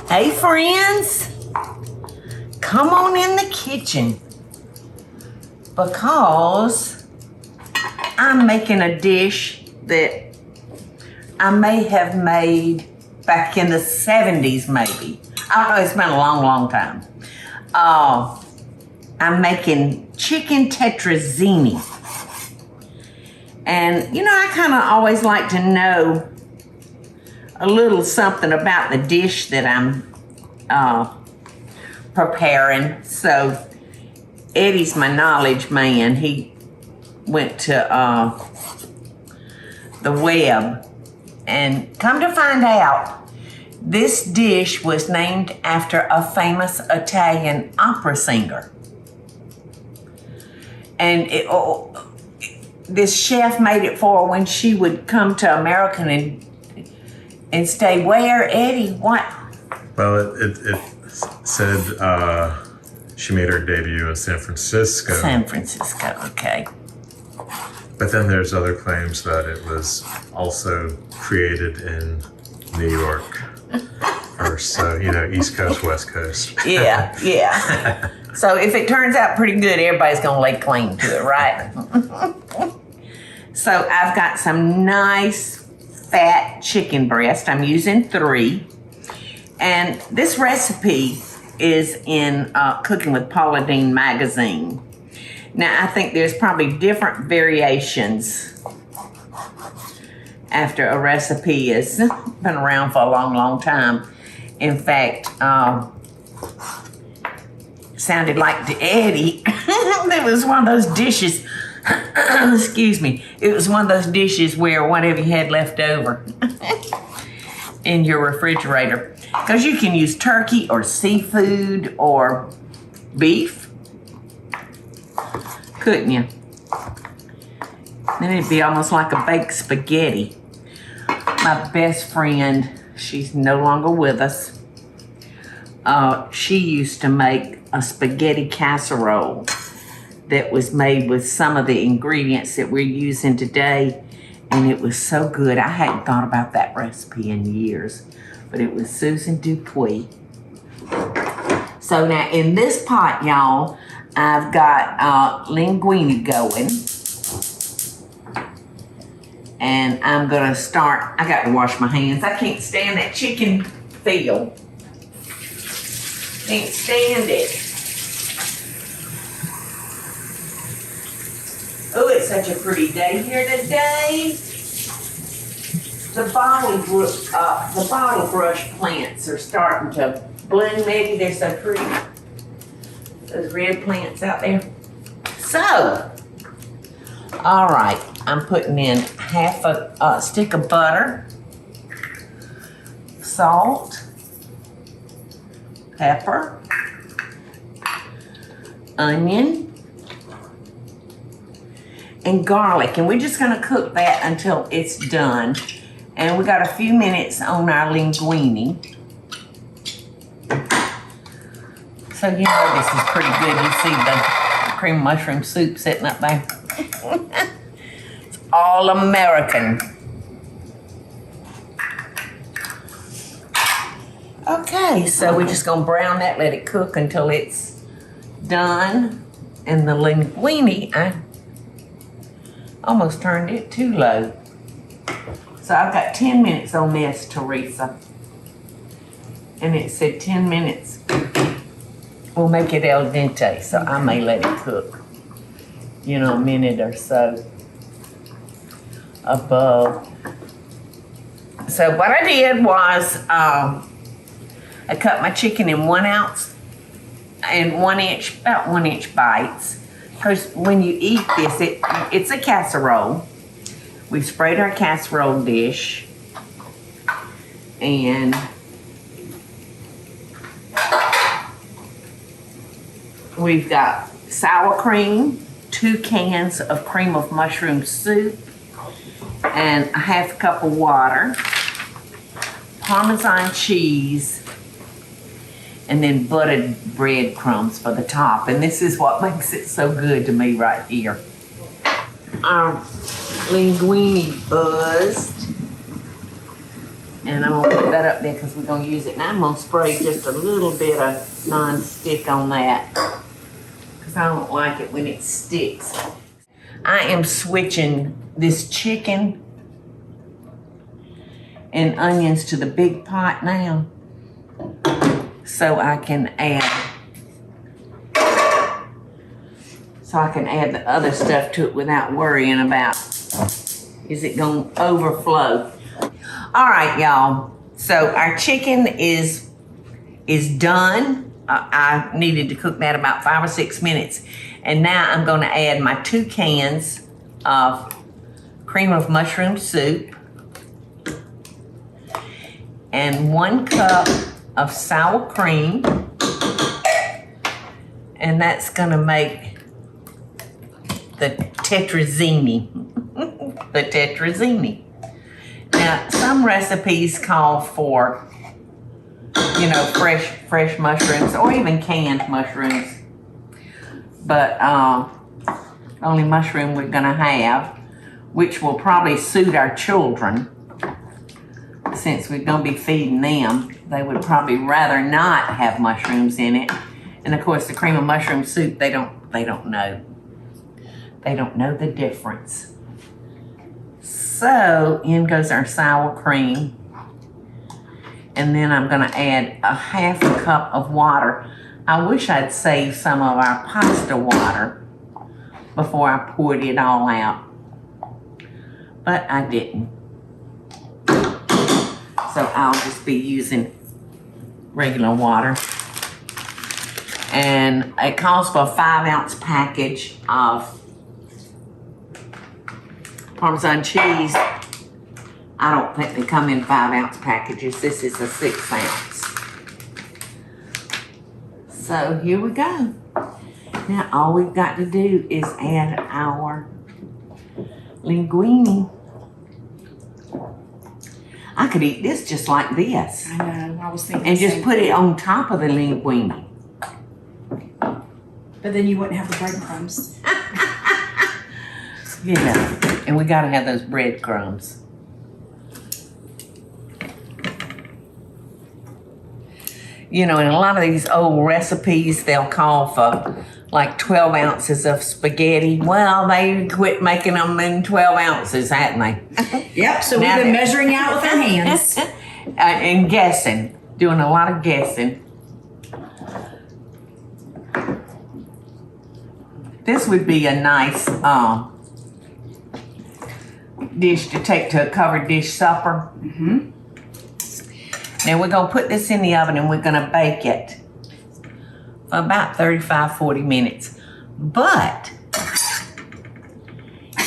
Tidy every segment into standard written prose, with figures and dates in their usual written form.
Hey friends, come on in the kitchen because I'm making a dish that I may have made back in the 70s maybe. I don't know, it's been a long time. I'm making chicken tetrazzini. And you know, I kind of always like to know a little something about the dish that I'm preparing. So Eddie's my knowledge man. He went to the web, and come to find out, this dish was named after a famous Italian opera singer. And this chef made it for her when she would come to America and stay where, Eddie? What? Well, it said she made her debut in San Francisco. San Francisco, okay. But then there's other claims that it was also created in New York first. So, you know, East Coast, West Coast. Yeah. So if it turns out pretty good, everybody's going to lay claim to it, right? So I've got some nice fat chicken breast. I'm using 3. And this recipe is in Cooking with Paula Deen magazine. Now, I think there's probably different variations after a recipe has been around for a long time. In fact, sounded like to Eddie, it was one of those dishes, excuse me, it was one of those dishes where whatever you had left over in your refrigerator. Because you can use turkey or seafood or beef, couldn't you? Then it'd be almost like a baked spaghetti. My best friend, she's no longer with us. She used to make a spaghetti casserole that was made with some of the ingredients that we're using today, and it was so good. I hadn't thought about that recipe in years, but it was Susan Dupuis. So now in this pot, y'all, I've got linguine going, and I'm gonna start. I got to wash my hands. I can't stand that chicken feel. Can't stand it. Oh, it's such a pretty day here today. The bottle brush plants are starting to bloom. Maybe they're so pretty. Those red plants out there. So, all right, I'm putting in half a stick of butter, salt, pepper, onion, and garlic. And we're just gonna cook that until it's done. And we got a few minutes on our linguine. So you know this is pretty good. You see the cream mushroom soup sitting up there. It's all American. Okay, so we're just gonna brown that, let it cook until it's done. And the linguine, I almost turned it too low. So I've got 10 minutes on this, Teresa. And it said 10 minutes. We'll make it al dente, so I may let it cook, you know, a minute or so above. So what I did was, I cut my chicken in 1 ounce and about 1 inch bites. Because when you eat this, it's a casserole. We've sprayed our casserole dish, and we've got sour cream, 2 cans of cream of mushroom soup, and a half cup of water, Parmesan cheese, and then buttered breadcrumbs for the top. And this is what makes it so good to me right here. Linguine buzzed, and I'm gonna put that up there because we're going to use it. And I'm going to spray just a little bit of non-stick on that because I don't like it when it sticks. I am switching this chicken and onions to the big pot now so I can add the other stuff to it without worrying about is it going to overflow. All right, y'all. So our chicken is done. I needed to cook that about 5 or 6 minutes. And now I'm going to add my 2 cans of cream of mushroom soup and 1 cup of sour cream. And that's going to make the tetrazzini. The tetrazzini. Now, some recipes call for, you know, fresh mushrooms or even canned mushrooms. But only mushroom we're gonna have, which will probably suit our children, since we're gonna be feeding them. They would probably rather not have mushrooms in it. And of course, the cream of mushroom soup, they don't know. They don't know the difference. So in goes our sour cream. And then I'm gonna add a 1/2 cup of water. I wish I'd saved some of our pasta water before I poured it all out, but I didn't. So I'll just be using regular water. And it calls for a 5-ounce package of Parmesan cheese. I don't think they come in 5-ounce packages. This is a 6-ounce. So here we go. Now all we've got to do is add our linguine. I could eat this just like this. I know, I was thinking. And just put it on top of the linguine. But then you wouldn't have the breadcrumbs. Yeah, and we gotta have those breadcrumbs. You know, in a lot of these old recipes, they'll call for like 12 ounces of spaghetti. Well, they quit making them in 12 ounces, haven't they? Yep, so we've been measuring out with our hands. And guessing, doing a lot of guessing. This would be a nice dish to take to a covered dish supper. Mm-hmm. Now we're gonna put this in the oven and we're gonna bake it for about 35-40 minutes. But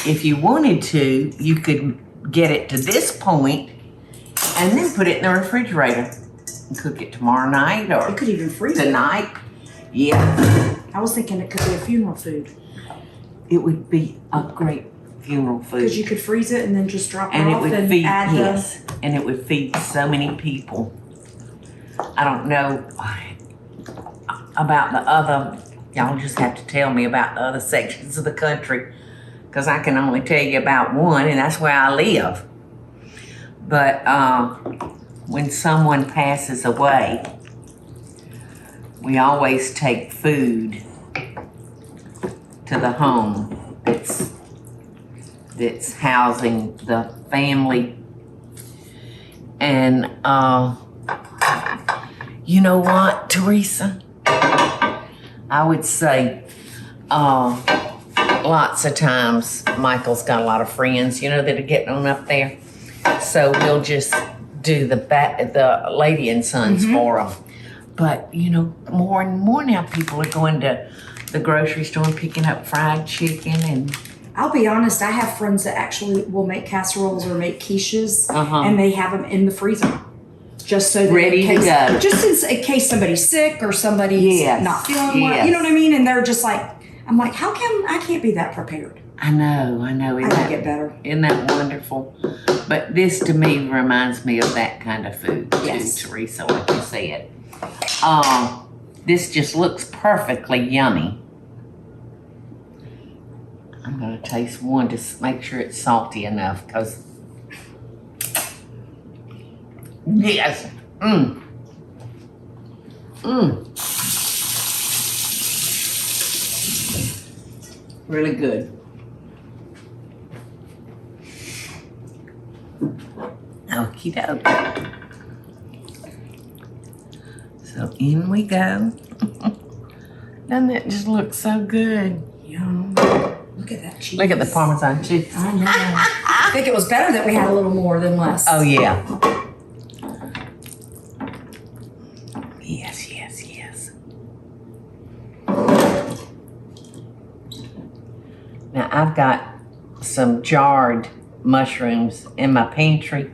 if you wanted to, you could get it to this point and then put it in the refrigerator and cook it tomorrow night or You could even freeze it. tonight. Yeah, I was thinking it could be a funeral food. it would be a great funeral food. Because you could freeze it and then just drop it And it off would and feed, add yes, and it would feed so many people. I don't know about the other, y'all just have to tell me about the other sections of the country, because I can only tell you about one, and that's where I live. But when someone passes away, we always take food to the home that's housing the family. And you know what, Teresa? I would say lots of times Michael's got a lot of friends, you know, that are getting on up there. So we'll just do the Lady and Sons for them. But, you know, more and more now people are going to the grocery store and picking up fried chicken. And I'll be honest, I have friends that actually will make casseroles or make quiches, Uh-huh. and they have them in the freezer. Just so that Ready to go. Just in case somebody's sick or somebody's Yes, not feeling well. yes. You know what I mean? And they're just like, I'm like, how come I can't be that prepared? I know. I Isn't gotta get better. Isn't that wonderful? But this to me reminds me of that kind of food too, Yes. Teresa, like you said. This just looks perfectly yummy. I'm gonna taste one to make sure it's salty enough, because Yes. Mmm. Mmm. Really good. Okie dokie. So in we go. Doesn't that just look so good? Yum. Look at that cheese. Look at the Parmesan cheese. I know. I think it was better that we had a little more than less. Oh yeah. Yes, yes, yes. Now I've got some jarred mushrooms in my pantry.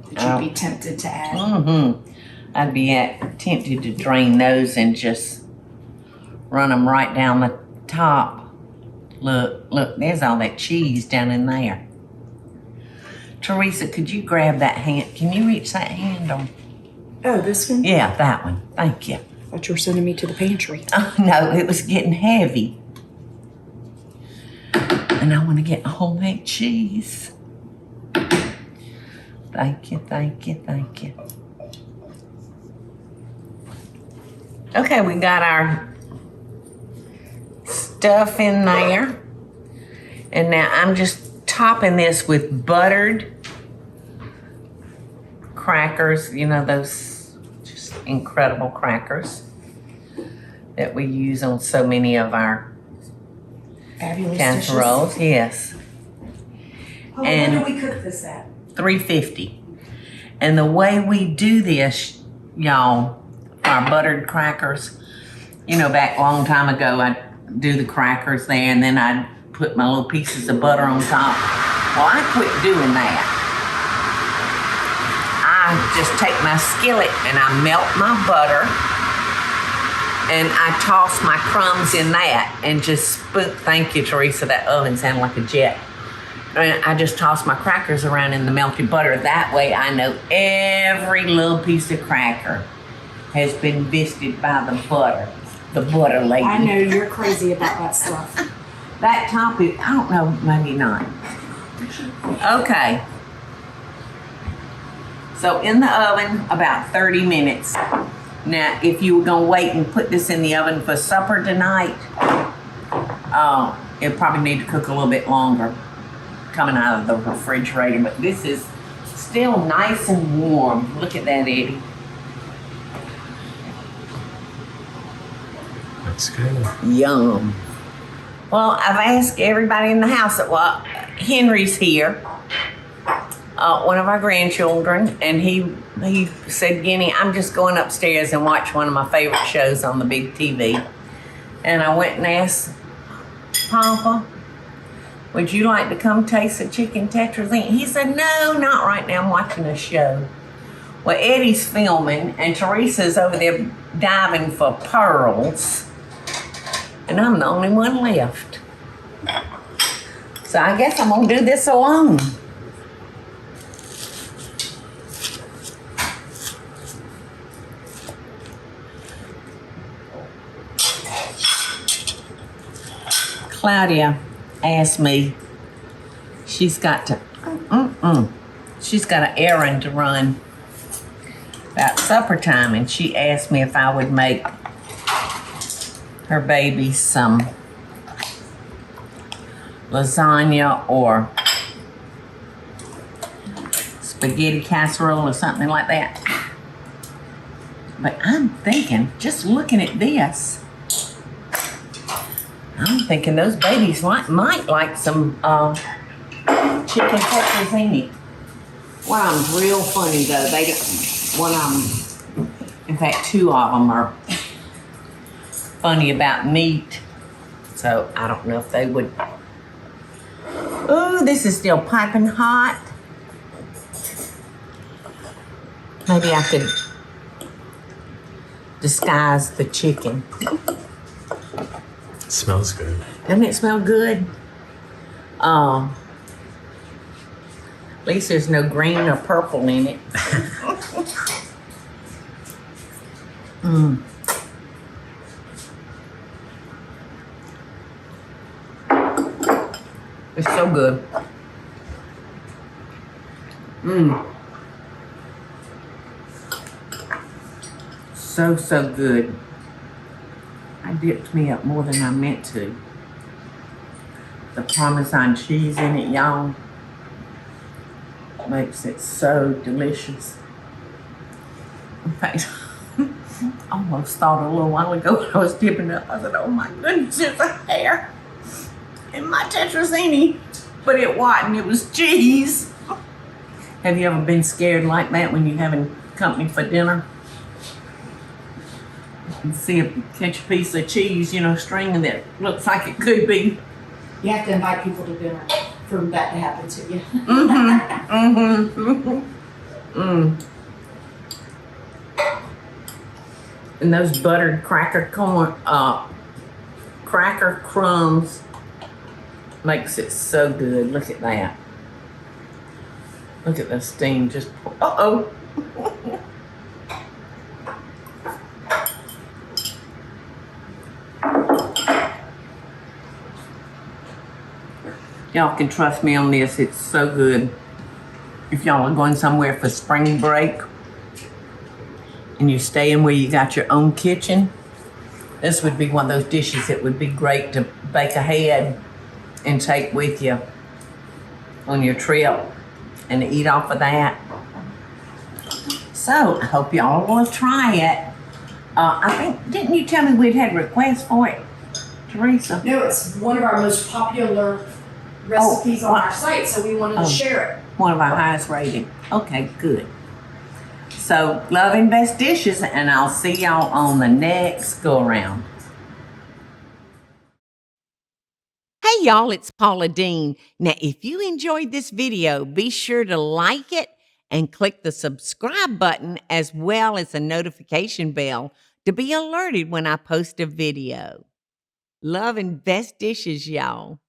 Would you be tempted to add? Mm-hmm. I'd be tempted to drain those and just run them right down the top. Look, there's all that cheese down in there. Teresa, could you grab that hand? Can you reach that handle? Oh, this one? Yeah, that one. Thank you. I thought you were sending me to the pantry. Oh, no, it was getting heavy. And I want to get homemade cheese. Thank you, thank you, thank you. Okay, we got our stuff in there. And now I'm just topping this with buttered crackers. You know, those just incredible crackers that we use on so many of our Fabulous casseroles. Yes. Oh, And- where do we cook this at? 350. And the way we do this, y'all, for our buttered crackers, you know, back a long time ago, I'd do the crackers there and then I'd put my little pieces of butter on top. Well, I quit doing that. I just take my skillet and I melt my butter and I toss my crumbs in that and just thank you, Teresa, that oven sounded like a jet. And I just toss my crackers around in the melted butter. That way I know every little piece of cracker has been biscuited by the butter lady. I know you're crazy about that stuff. That top is, I don't know, maybe not. Okay. So in the oven, about 30 minutes. Now, if you were gonna wait and put this in the oven for supper tonight, it'll probably need to cook a little bit longer coming out of the refrigerator, but this is still nice and warm. Look at that, Eddie. That's good. Yum. Well, I've asked everybody in the house that, well, Henry's here, one of our grandchildren, and he said, Guinea, I'm just going upstairs and watch one of my favorite shows on the big TV. And I went and asked Papa, would you like to come taste the chicken tetrazzini? He said, no, not right now. I'm watching a show. Well, Eddie's filming, and Teresa's over there diving for pearls. And I'm the only one left. So I guess I'm going to do this alone. Claudia asked me, she's got an errand to run about supper time, and she asked me if I would make her baby some lasagna or spaghetti casserole or something like that. But I'm thinking, just looking at this, I'm thinking those babies might like some chicken tetrazzini. One of them's real funny though. One of them, in fact, two of them are funny about meat. So I don't know if they would. Oh, this is still piping hot. Maybe I could disguise the chicken. Smells good. Doesn't it smell good? At least there's no green or purple in it. It's so good. Mmm. So, so good. I dipped me up more than I meant to. The Parmesan cheese in it, y'all, makes it so delicious. In fact, I almost thought a little while ago when I was dipping up, I said, oh my goodness, it's a hair in my Tetrazzini. But it wasn't, it was cheese. Have you ever been scared like that when you're having company for dinner? And catch a piece of cheese, stringing that looks like it could be. You have to invite people to dinner for that to happen to you. And those buttered cracker crumbs makes it so good. Look at that. Look at the steam just. Uh-oh. Y'all can trust me on this. It's so good. If y'all are going somewhere for spring break and you're staying where you got your own kitchen, this would be one of those dishes that would be great to bake ahead and take with you on your trip and eat off of that. So I hope y'all will try it. I think, didn't you tell me we'd had requests for it, Teresa? No, it's one of our most popular recipes on our site, so we wanted to share it. One of our highest rated. Okay, good. So, love and best dishes, and I'll see y'all on the next go around. Hey y'all, it's Paula Deen. Now, if you enjoyed this video, be sure to like it and click the subscribe button as well as the notification bell to be alerted when I post a video. Love and best dishes, y'all.